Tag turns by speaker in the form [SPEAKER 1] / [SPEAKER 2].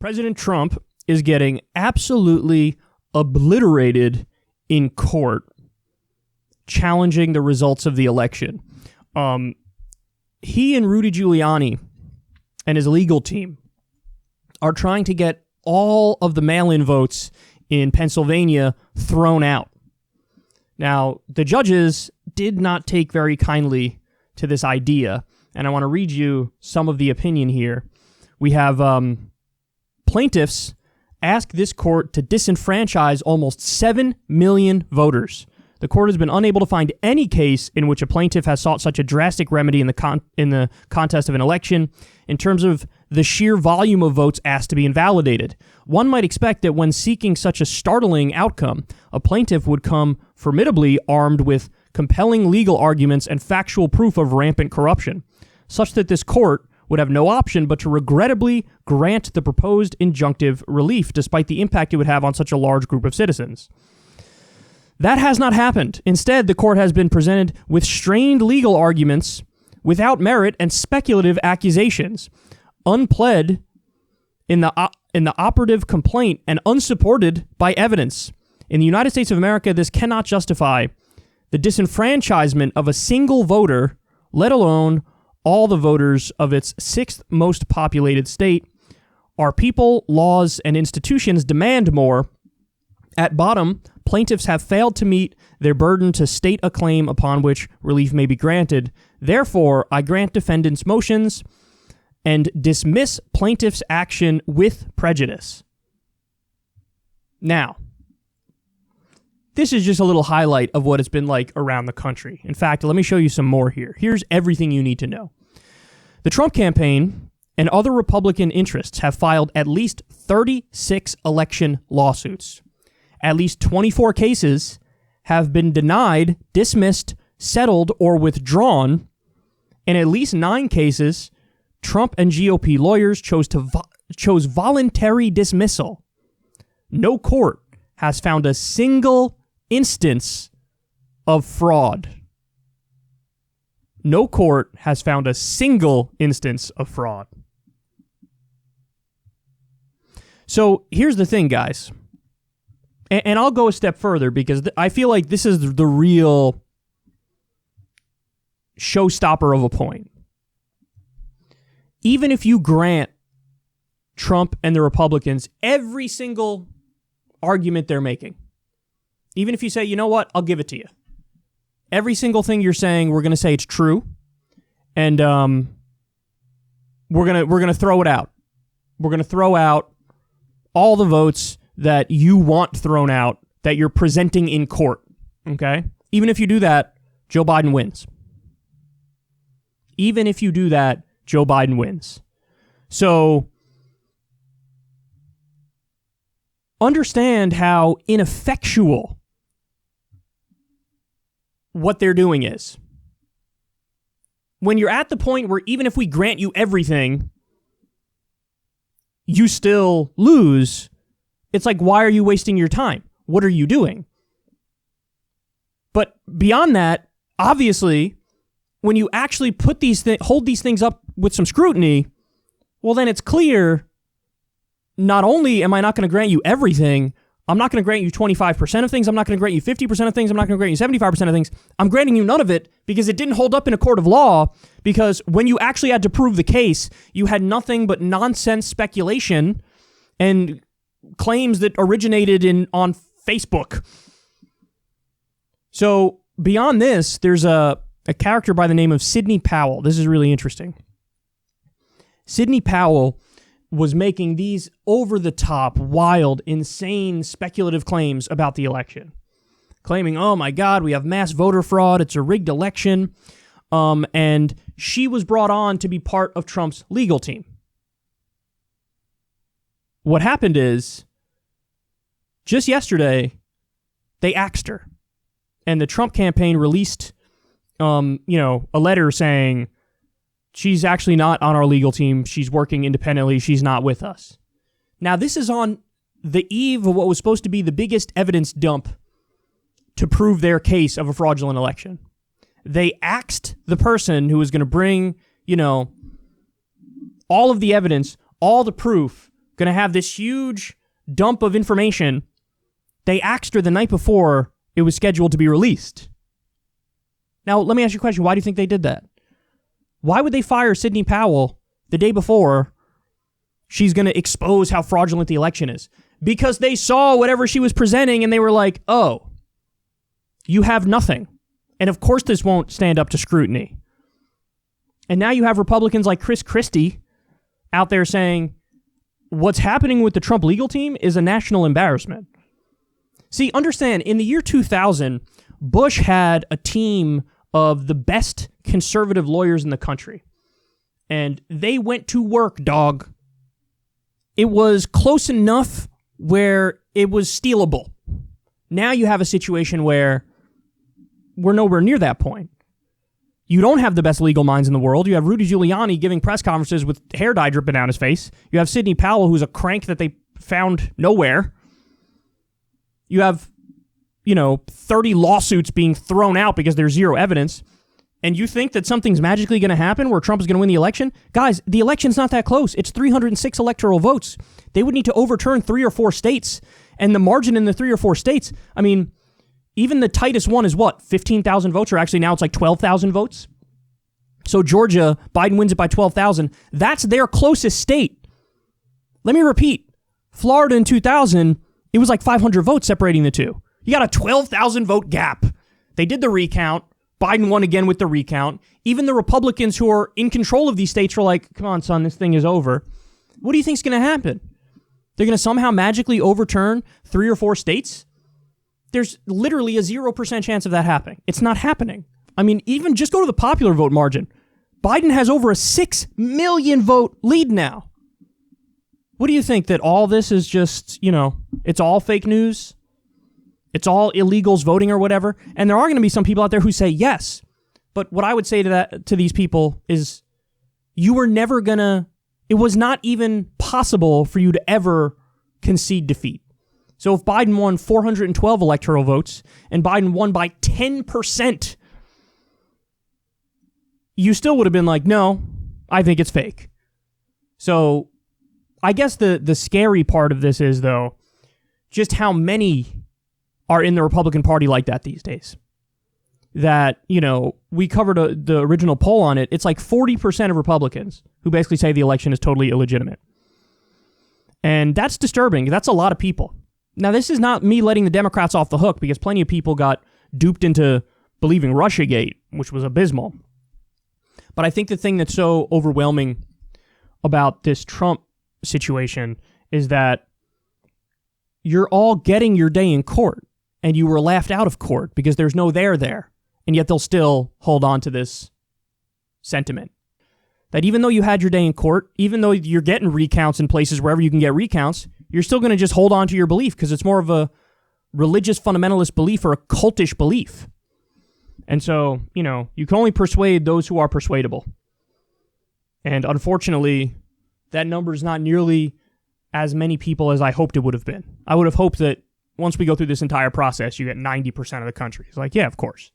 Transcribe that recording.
[SPEAKER 1] President Trump is getting absolutely obliterated in court, challenging the results of the election. He and Rudy Giuliani and his legal team are trying to get all of the mail-in votes in Pennsylvania thrown out. Now, the judges did not take very kindly to this idea, and I want to read you some of the opinion here. We have plaintiffs ask this court to disenfranchise almost 7 million voters. The court has been unable to find any case in which a plaintiff has sought such a drastic remedy in the contest of an election in terms of the sheer volume of votes asked to be invalidated. One might expect that when seeking such a startling outcome, a plaintiff would come formidably armed with compelling legal arguments and factual proof of rampant corruption, such that this court would have no option but to regrettably grant the proposed injunctive relief, despite the impact it would have on such a large group of citizens. That has not happened. Instead, the court has been presented with strained legal arguments without merit and speculative accusations, unpled in the operative complaint and unsupported by evidence. In the United States of America, this cannot justify the disenfranchisement of a single voter, let alone all the voters of its sixth most populated state. Our people, laws, and institutions demand more. At bottom, plaintiffs have failed to meet their burden to state a claim upon which relief may be granted. Therefore, I grant defendants' motions and dismiss plaintiffs' action with prejudice. Now, this is just a little highlight of what it's been like around the country. In fact, let me show you some more here. Here's everything you need to know. The Trump campaign and other Republican interests have filed at least 36 election lawsuits. At least 24 cases have been denied, dismissed, settled, or withdrawn. In at least 9 cases, Trump and GOP lawyers chose voluntary dismissal. No court has found a single instance of fraud. No court has found a single instance of fraud. So here's the thing, guys. And I'll go a step further because I feel like this is the real showstopper of a point. Even if you grant Trump and the Republicans every single argument they're making, even if you say, you know what, I'll give it to you. Every single thing you're saying, we're going to say it's true, and we're gonna throw it out. We're going to throw out all the votes that you want thrown out that you're presenting in court, okay? Even if you do that, Joe Biden wins. Even if you do that, Joe Biden wins. So understand how ineffectual what they're doing is. When you're at the point where even if we grant you everything, you still lose, it's like, why are you wasting your time? What are you doing? But beyond that, obviously, when you actually put hold these things up with some scrutiny, well, then it's clear, not only am I not going to grant you everything, I'm not going to grant you 25% of things, I'm not going to grant you 50% of things, I'm not going to grant you 75% of things, I'm granting you none of it because it didn't hold up in a court of law, because when you actually had to prove the case, you had nothing but nonsense speculation and claims that originated on Facebook. So beyond this, there's a character by the name of Sidney Powell. This is really interesting. Sidney Powell was making these over-the-top, wild, insane, speculative claims about the election. Claiming, oh my God, we have mass voter fraud, it's a rigged election. And she was brought on to be part of Trump's legal team. What happened is, just yesterday, they axed her. And the Trump campaign released, a letter saying, she's actually not on our legal team. She's working independently. She's not with us. Now, this is on the eve of what was supposed to be the biggest evidence dump to prove their case of a fraudulent election. They axed the person who was going to bring, all of the evidence, all the proof going to have this huge dump of information. They axed her the night before it was scheduled to be released. Now, let me ask you a question. Why do you think they did that? Why would they fire Sidney Powell the day before she's going to expose how fraudulent the election is? Because they saw whatever she was presenting and they were like, oh, you have nothing. And of course this won't stand up to scrutiny. And now you have Republicans like Chris Christie out there saying, what's happening with the Trump legal team is a national embarrassment. See, understand, in the year 2000, Bush had a team of the best conservative lawyers in the country. And they went to work, dog. It was close enough where it was stealable. Now you have a situation where we're nowhere near that point. You don't have the best legal minds in the world. You have Rudy Giuliani giving press conferences with hair dye dripping down his face. You have Sidney Powell, who's a crank that they found nowhere. You have, 30 lawsuits being thrown out because there's zero evidence. And you think that something's magically going to happen where Trump is going to win the election? Guys, the election's not that close. It's 306 electoral votes. They would need to overturn 3 or 4 states. And the margin in the 3 or 4 states, even the tightest one is what? 15,000 votes, or actually now it's like 12,000 votes. So Georgia, Biden wins it by 12,000. That's their closest state. Let me repeat. Florida in 2000, it was like 500 votes separating the two. You got a 12,000 vote gap. They did the recount. Biden won again with the recount. Even the Republicans who are in control of these states were like, come on, son, this thing is over. What do you think's going to happen? They're going to somehow magically overturn 3 or 4 states? There's literally a 0% chance of that happening. It's not happening. Even just go to the popular vote margin. Biden has over a 6 million vote lead now. What do you think, that all this is just, it's all fake news? It's all illegals voting or whatever? And there are going to be some people out there who say yes. But what I would say to these people is, you were never going to, it was not even possible for you to ever concede defeat. So if Biden won 412 electoral votes and Biden won by 10%, you still would have been like, no, I think it's fake. So I guess the scary part of this is, though, just how many are in the Republican Party like that these days. That, we covered the original poll on it. It's like 40% of Republicans who basically say the election is totally illegitimate. And that's disturbing. That's a lot of people. Now, this is not me letting the Democrats off the hook, because plenty of people got duped into believing Russiagate, which was abysmal. But I think the thing that's so overwhelming about this Trump situation is that you're all getting your day in court, and you were laughed out of court because there's no there, and yet they'll still hold on to this sentiment. That even though you had your day in court, even though you're getting recounts in places wherever you can get recounts, you're still going to just hold on to your belief because it's more of a religious fundamentalist belief or a cultish belief. And so, you can only persuade those who are persuadable. And unfortunately, that number is not nearly as many people as I hoped it would have been. I would have hoped that once we go through this entire process, you get 90% of the country. It's like, yeah, of course.